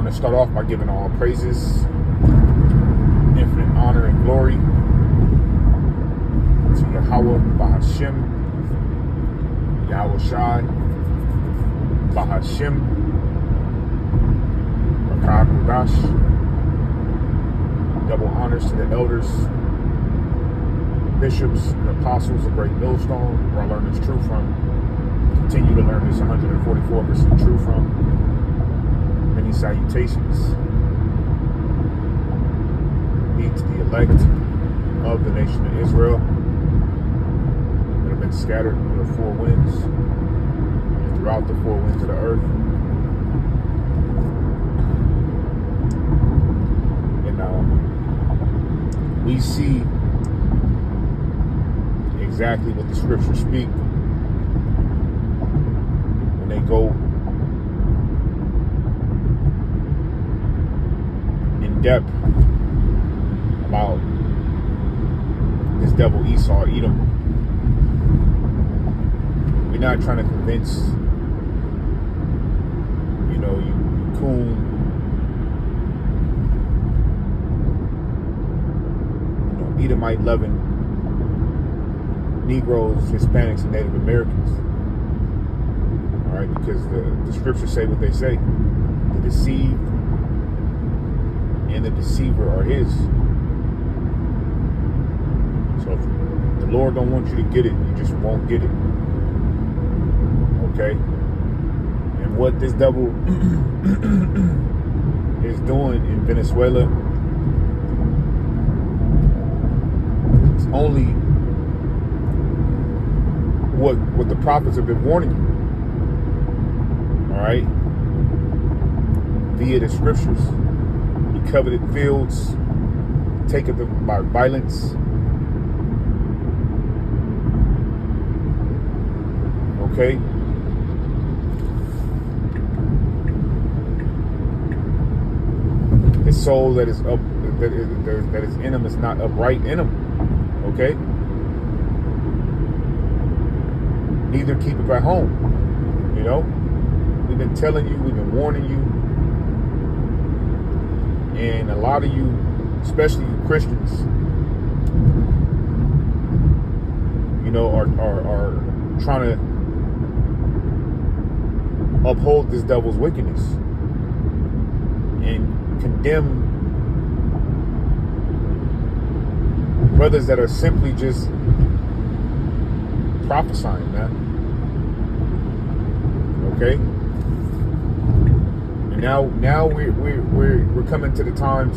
want to start off by giving all praises, infinite honor and glory to Yahweh, Bahashem, Yahweh Shai, Bahashem, Bakar Kudash. Double honors to the elders, bishops, and apostles of Great Millstone, where I learn this truth from. Continue to learn this 144% true from. Many salutations be to the elect of the nation of Israel that have been scattered through the four winds and throughout the four winds of the earth. And we see exactly what the scriptures speak when they go in depth about this devil Esau, Edom. We're not trying to convince, you coon, Edomite loving Negroes, Hispanics, and Native Americans. All right, because the scriptures say what they say. The deceived and the deceiver are his. So if the Lord don't want you to get it, you just won't get it. Okay? And what this devil is doing in Venezuela is only what the prophets have been warning you. All right? Via the scriptures. The coveted fields, taken them by violence. Okay? His soul that is up, that is in him is not upright in him. Okay? Neither keep it at home. We've been telling you, we've been warning you. And a lot of you, especially you Christians, are trying to uphold this devil's wickedness and condemn brothers that are simply just prophesying, man. Okay? And now we're coming to the times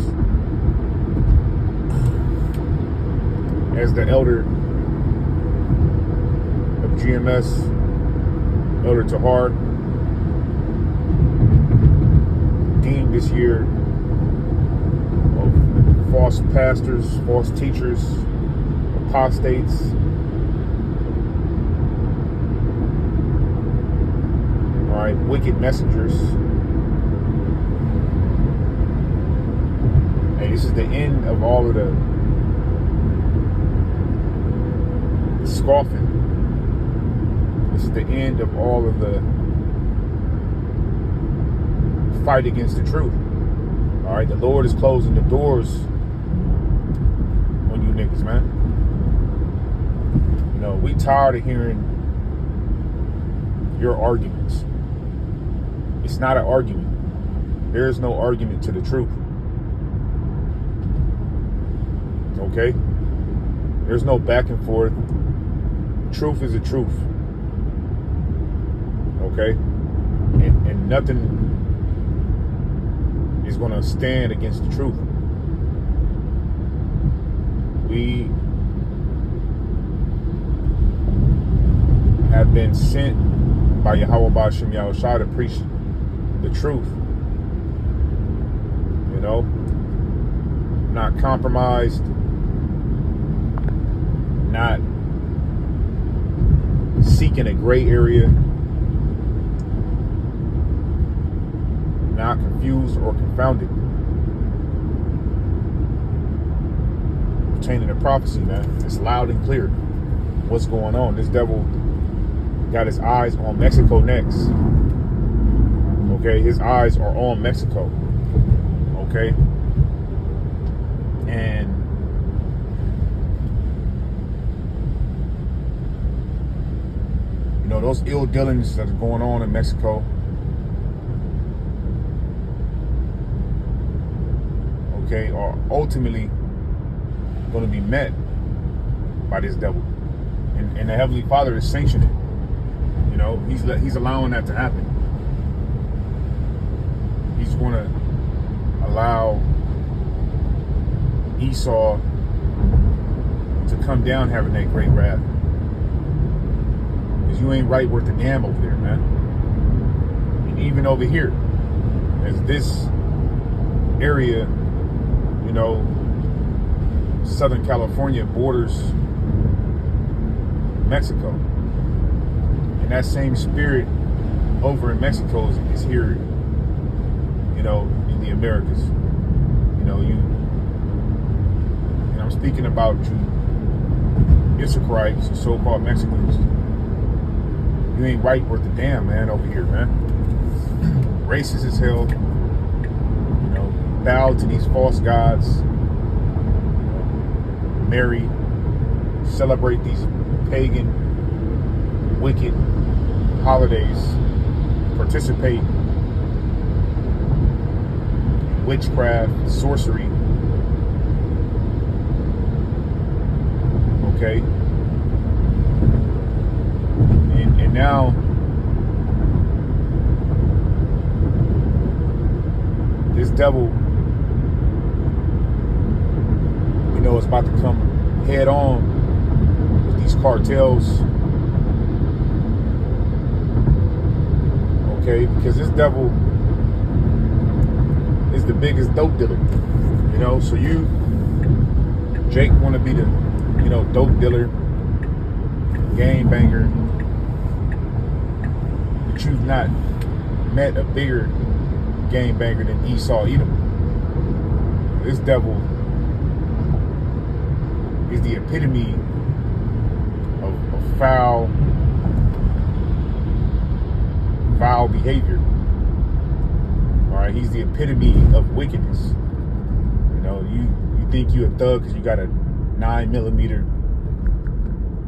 as the elder of GMS, Elder Tahar, deemed this year of false pastors, false teachers, apostates, all right, wicked messengers. Hey, this is the end of all of the scoffing. This is the end of all of the fight against the truth. All right, the Lord is closing the doors on you niggas, man. We tired of hearing your arguments. It's not an argument. There is no argument to the truth. Okay? There's no back and forth. Truth is the truth. Okay? And nothing is going to stand against the truth. We have been sent by Yahweh Ba'ashem Yahushua to preach the truth. Not compromised, not seeking a gray area, not confused or confounded. Pertaining to prophecy, man, it's loud and clear what's going on. This devil got his eyes on Mexico next. Okay, his eyes are on Mexico. Okay? And you know, those ill dealings that are going on in Mexico, okay, are ultimately going to be met by this devil. And the Heavenly Father is sanctioning it. You know, he's allowing that to happen. He's going to allow Esau to come down having that great wrath. Because you ain't right worth a damn over there, man. And even over here, as this area, you know, Southern California borders Mexico. And that same spirit over in Mexico is here, you know, in the Americas. You know, and I'm speaking about you Issacharites, you so-called Mexicans. You ain't right worth a damn, man, over here, man. Racist as hell. You know, bow to these false gods. Marry, celebrate these pagan, wicked holidays, participate in witchcraft, sorcery. Okay? And now this devil, you know, is about to come head on with these cartels. Okay, because this devil is the biggest dope dealer. You know, so you, Jake, want to be the, you know, dope dealer, game banger, but you've not met a bigger game banger than Esau Edom. This devil is the epitome of foul behavior. All right, he's the epitome of wickedness. You know, you think you a thug because you got a 9mm.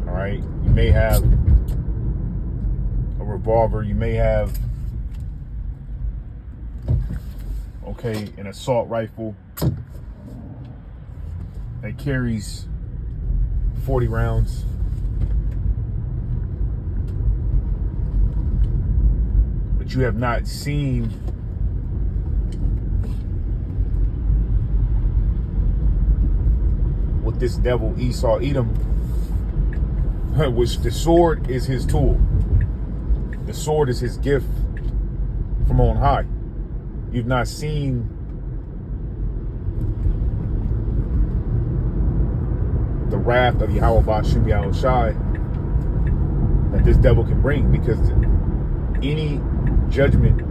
All right, you may have a revolver. You may have, okay, an assault rifle that carries 40 rounds. But you have not seen what this devil Esau Edom, which the sword is his tool. The sword is his gift from on high. You've not seen the wrath of Yahweh Ba'Shem Yahushai that this devil can bring, because any judgment,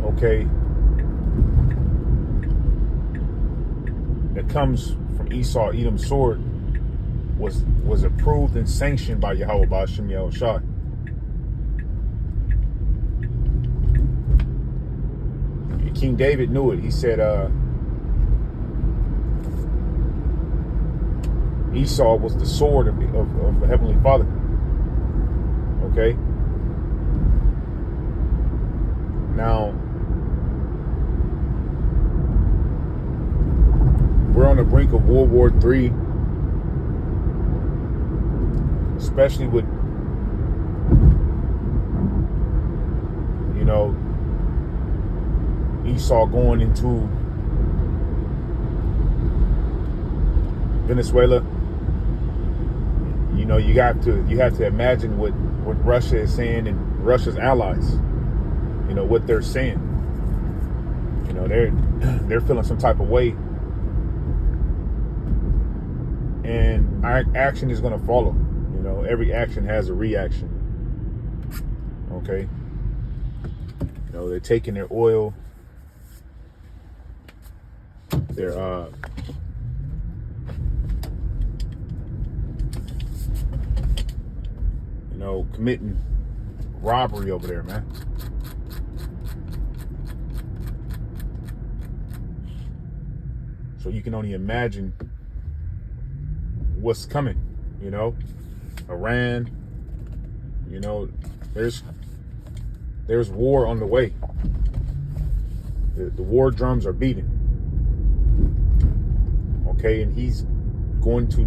okay, that comes from Esau Edom's sword was approved and sanctioned by Yahweh Ba'Shem Yahushai. King David knew it. He said, Esau was the sword of the Heavenly Father. Okay? Now, we're on the brink of World War III, especially with, you know, Esau going into Venezuela. You know, you have to imagine what Russia is saying and Russia's allies. You know what they're saying. You know, they're feeling some type of way, and our action is going to follow. You know, every action has a reaction. Okay. You know, they're taking their oil. They're you know, committing robbery over there, man. So you can only imagine what's coming, you know. Iran, you know, there's war on the way. The war drums are beating. Okay, and he's going to,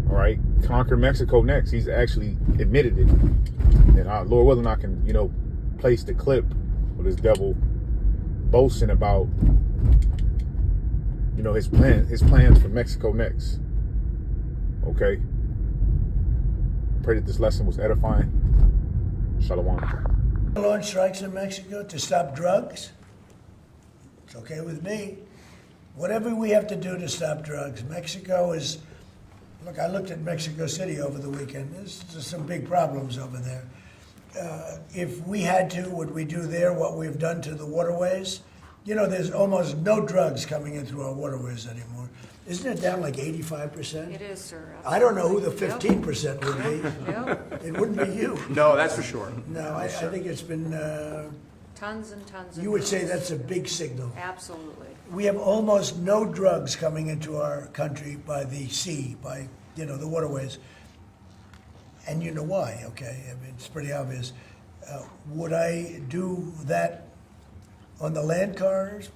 all right, conquer Mexico next. He's actually admitted it. And Lord willing, I can, you know, place the clip of this devil boasting about, you know, his plans for Mexico next. Okay. Pray that this lesson was edifying. Shalom. Launch strikes in Mexico to stop drugs. It's okay with me. Whatever we have to do to stop drugs. Mexico is, look, I looked at Mexico City over the weekend. There's some big problems over there. If we had to, would we do there what we've done to the waterways? You know, there's almost no drugs coming in through our waterways anymore. Isn't it down like 85%? It is, sir. Absolutely. I don't know who the 15% would be. Yep. It wouldn't be you. No, that's for sure. No, I think it's been, Tons and tons of you would say drugs. that's a big signal. Absolutely. We have almost no drugs coming into our country by the sea, by, you know, the waterways. And you know why, okay? I mean, it's pretty obvious. Would I do that on the land corridors?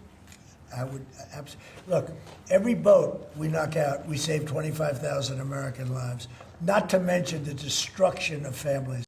I would absolutely. Look, every boat we knock out, we save 25,000 American lives, not to mention the destruction of families.